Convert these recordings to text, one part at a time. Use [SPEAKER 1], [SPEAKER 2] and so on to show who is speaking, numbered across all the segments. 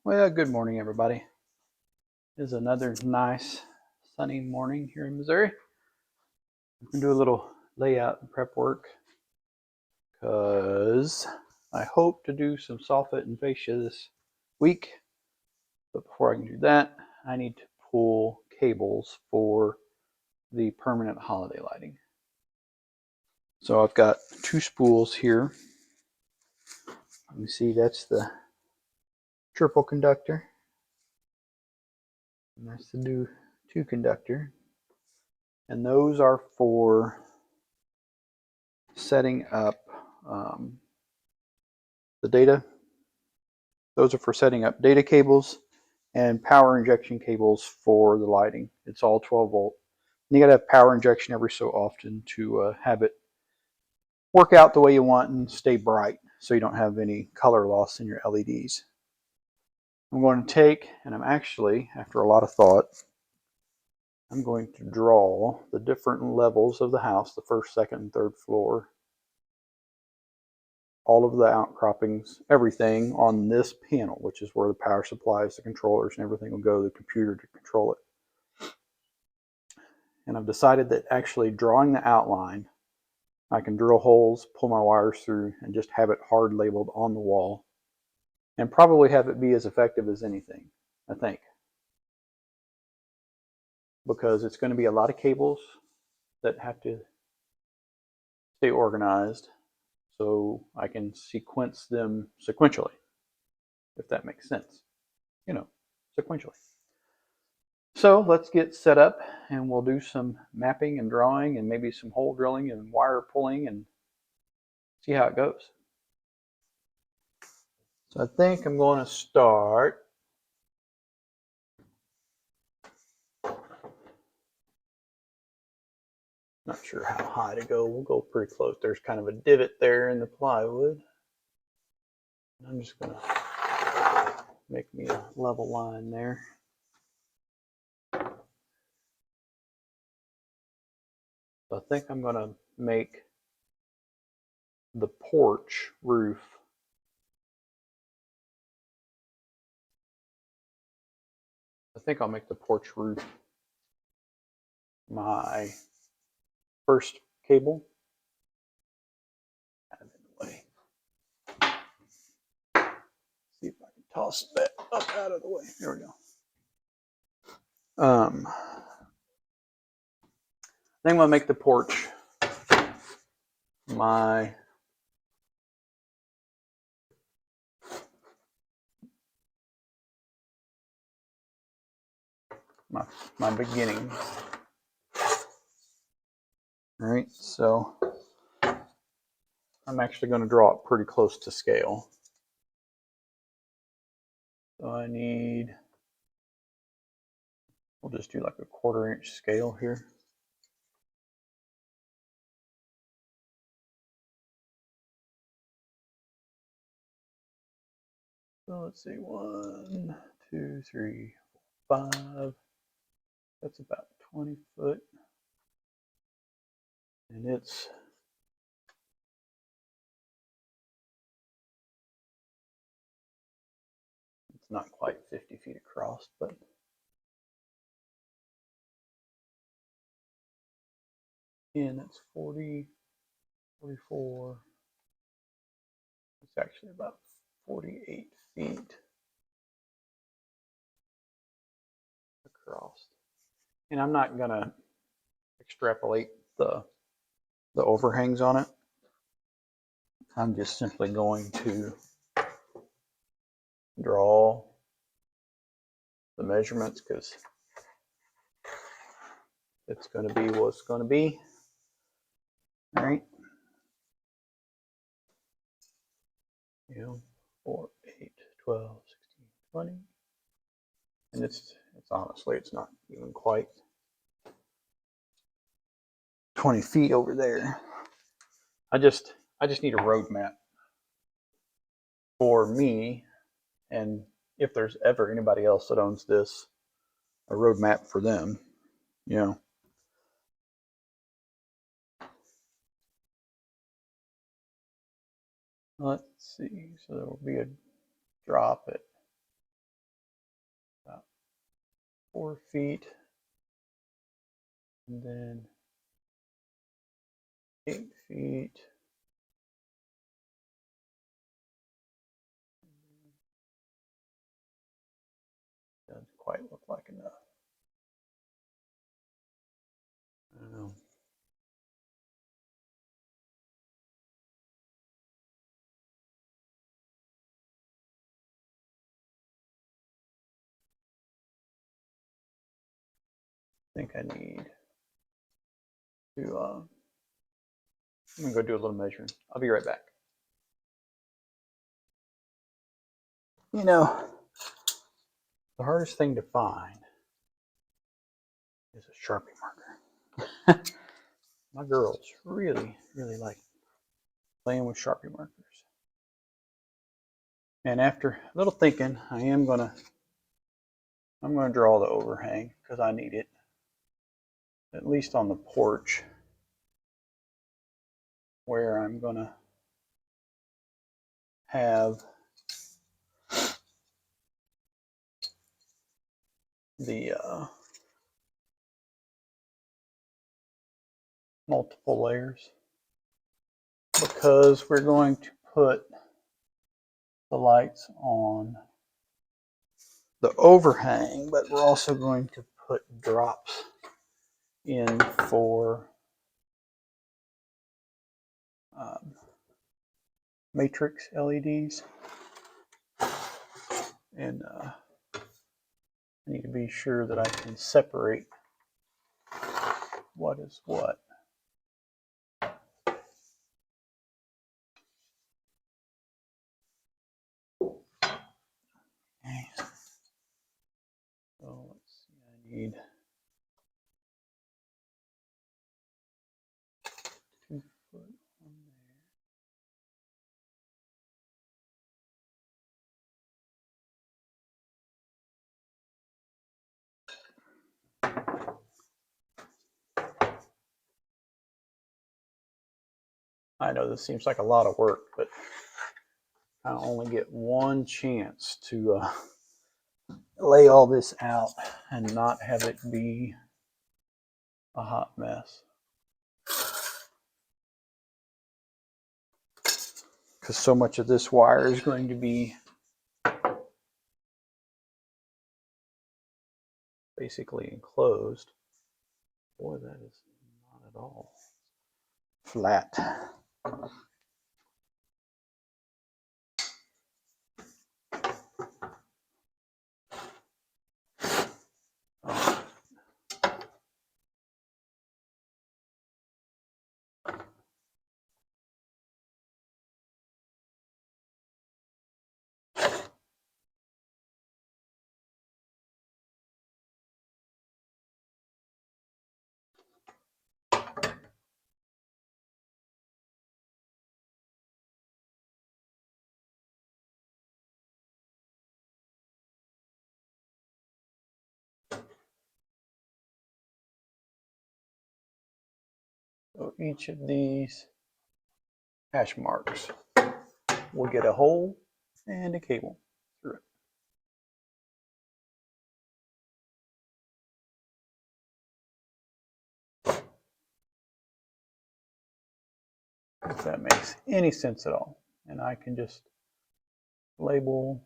[SPEAKER 1] Well, good morning, everybody. It is another nice sunny morning here in Missouri. I'm going to do a little layout and prep work because I hope to do some soffit and fascia this week. But before I can do that, I need to pull cables for the permanent holiday lighting. So I've got two spools here. You see that's the triple conductor. And that's the new two conductor. And those are for setting up the data. Those are for setting up data cables and power injection cables for the lighting. It's all 12 volt. And you got to have power injection every so often to have it work out the way you want and stay bright so you don't have any color loss in your LEDs. I'm going to take, and I'm actually, after a lot of thought, I'm going to draw the different levels of the house, the first, second, and third floor, all of the outcroppings, everything on this panel, which is where the power supplies, the controllers, and everything will go to the computer to control it. And I've decided that actually drawing the outline, I can drill holes, pull my wires through, and just have it hard labeled on the wall, and probably have it be as effective as anything, I think. Because it's going to be a lot of cables that have to stay organized, so I can sequence them sequentially, if that makes sense. You know, sequentially. So let's get set up and we'll do some mapping and drawing and maybe some hole drilling and wire pulling and see how it goes. So I think I'm going to start not sure how high to go. We'll go pretty close. There's kind of a divot there in the plywood. I'm just going to make me a level line there. So I think I'm going to make the porch roof I'll make the porch roof my first cable. Out of the way. See if I can toss that up out of the way. There we go. I think I'm gonna make the porch my my beginning. All right, so I'm actually going to draw it pretty close to scale. So I need, we'll just do like a 1/4 inch scale here. So let's see, 1, 2, 3, 4, 5. That's about 20 foot. And it's not quite 50 feet across, but again, that's 40, 44. It's actually about 48 feet across. And I'm not gonna extrapolate the overhangs on it. I'm just simply going to draw the measurements because it's going to be what it's going to be. All right. 4, 8, 12, 16, 20. And it's honestly, it's not even quite 20 feet over there. I just need a roadmap for me, and if there's ever anybody else that owns this, a roadmap for them, you know. Let's see. So there will be a drop at 4 feet, and then 8 feet. Doesn't quite look like enough. I don't know. I think I need to, I'm gonna go do a little measuring. I'll be right back. You know, the hardest thing to find is a Sharpie marker. My girls really, really like playing with Sharpie markers. And after a little thinking, I'm gonna draw the overhang because I need it, at least on the porch, where I'm gonna have the multiple layers, because we're going to put the lights on the overhang, but we're also going to put drops in for matrix LEDs, and I need to be sure that I can separate what is what. Okay. So let's see, I need 2 foot on there. I know this seems like a lot of work, but I only get one chance to lay all this out and not have it be a hot mess. Because so much of this wire is going to be basically enclosed. Boy, that is not at all flat. So each of these hash marks will get a hole and a cable through it. If that makes any sense at all. And I can just label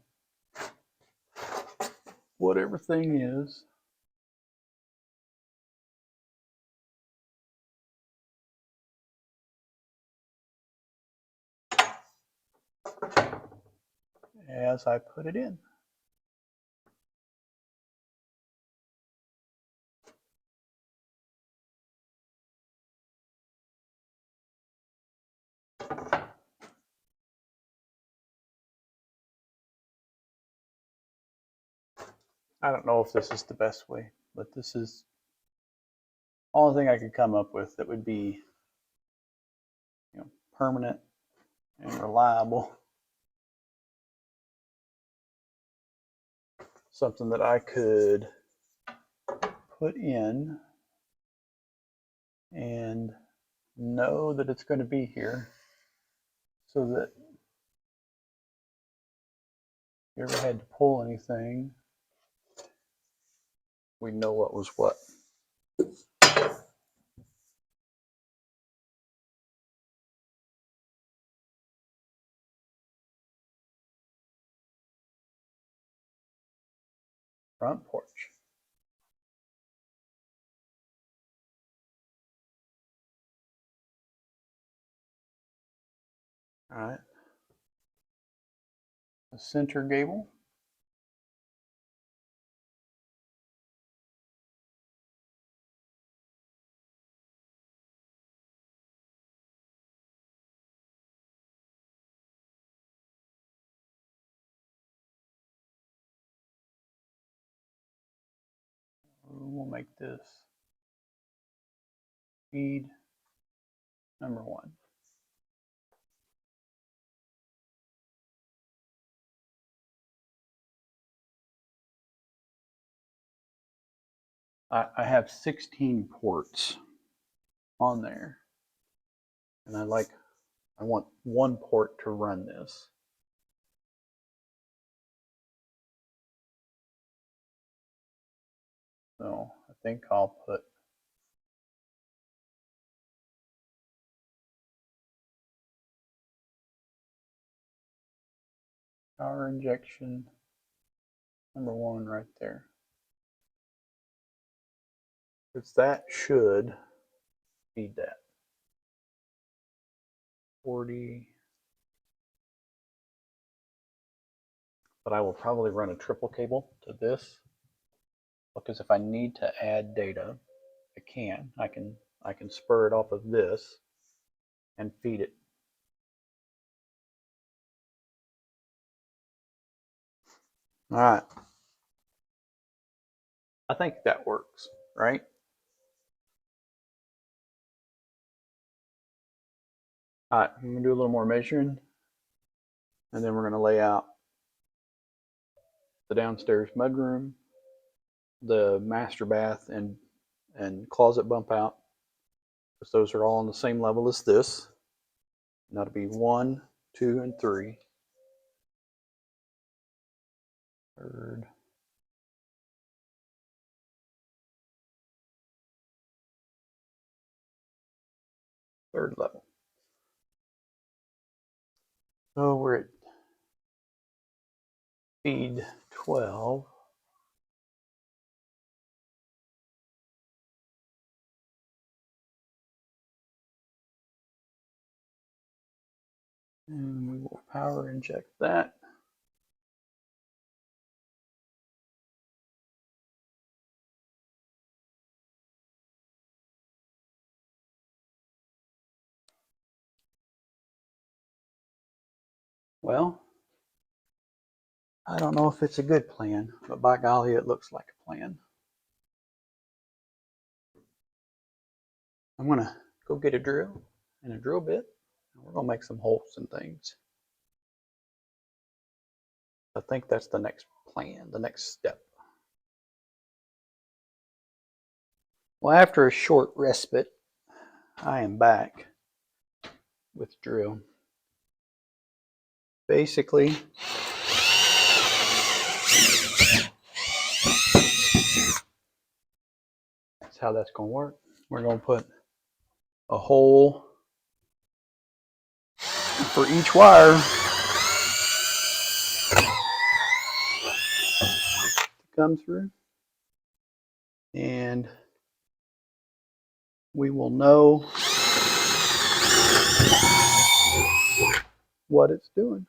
[SPEAKER 1] what everything is. As I put it in. I don't know if this is the best way, but this is the only thing I could come up with that would be, you know, permanent and reliable. Something that I could put in and know that it's going to be here, so that if you ever had to pull anything, we know what was what. Front porch. All right. The center gable. We'll make this feed number 1. I have 16 ports on there, and I want one port to run this. So I think I'll put power injection number 1 right there. Because that should feed that. 40. But I will probably run a triple cable to this, because if I need to add data, I can. I can spur it off of this and feed it. All right. I think that works, right? All right, I'm gonna do a little more measuring, and then we're gonna lay out the downstairs mudroom, the master bath, and closet bump out, because those are all on the same level as this. And that'll be 1, 2, and 3. Third. Third level. So we're at feed 12. And we will power inject that. Well, I don't know if it's a good plan, but by golly, it looks like a plan. I'm gonna go get a drill and a drill bit, and we're gonna make some holes and things. I think that's the next plan, the next step. Well, after a short respite, I am back with drill. Basically, that's how that's going to work. We're going to put a hole for each wire to come through, and we will know what it's doing.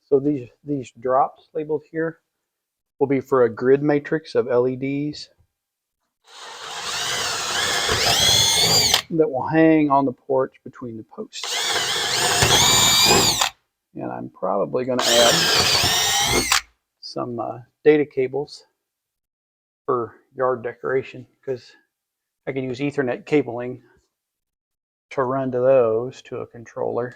[SPEAKER 1] So these drops labeled here will be for a grid matrix of LEDs that will hang on the porch between the posts. And I'm probably going to add some data cables for yard decoration, because I can use Ethernet cabling to run to those to a controller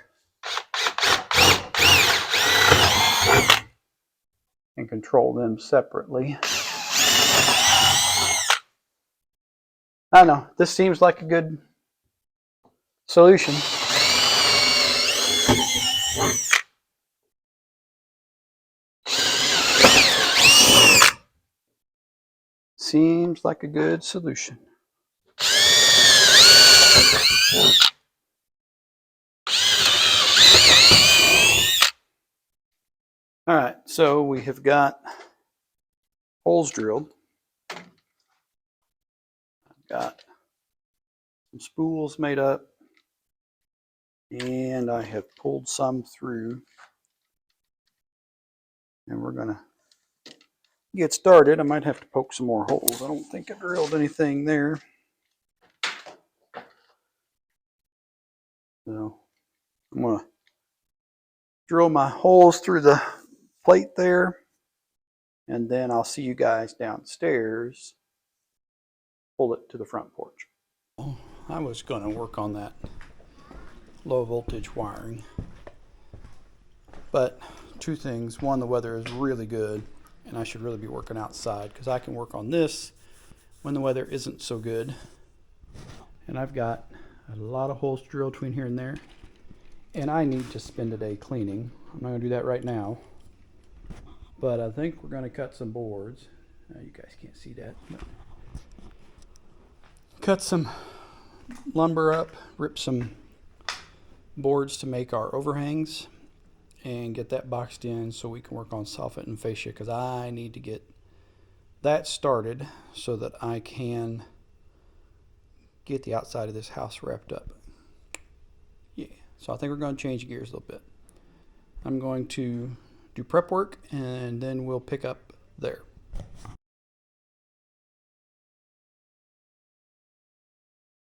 [SPEAKER 1] and control them separately. I know, this seems like a good solution. Seems like a good solution. All right, so we have got holes drilled. I've got some spools made up, and I have pulled some through. And we're gonna get started. I might have to poke some more holes. I don't think I drilled anything there. So I'm gonna drill my holes through the plate there, and then I'll see you guys downstairs pull it to the front porch. I was gonna work on that low voltage wiring, but two things. One, the weather is really good, and I should really be working outside because I can work on this when the weather isn't so good. And I've got a lot of holes drilled between here and there, and I need to spend a day cleaning. I'm not gonna do that right now, but I think we're gonna cut some boards. You guys can't see that, but cut some lumber up, rip some boards to make our overhangs, and get that boxed in so we can work on soffit and fascia, because I need to get that started so that I can get the outside of this house wrapped up. Yeah, so I think we're going to change gears a little bit. I'm going to do prep work, and then we'll pick up there.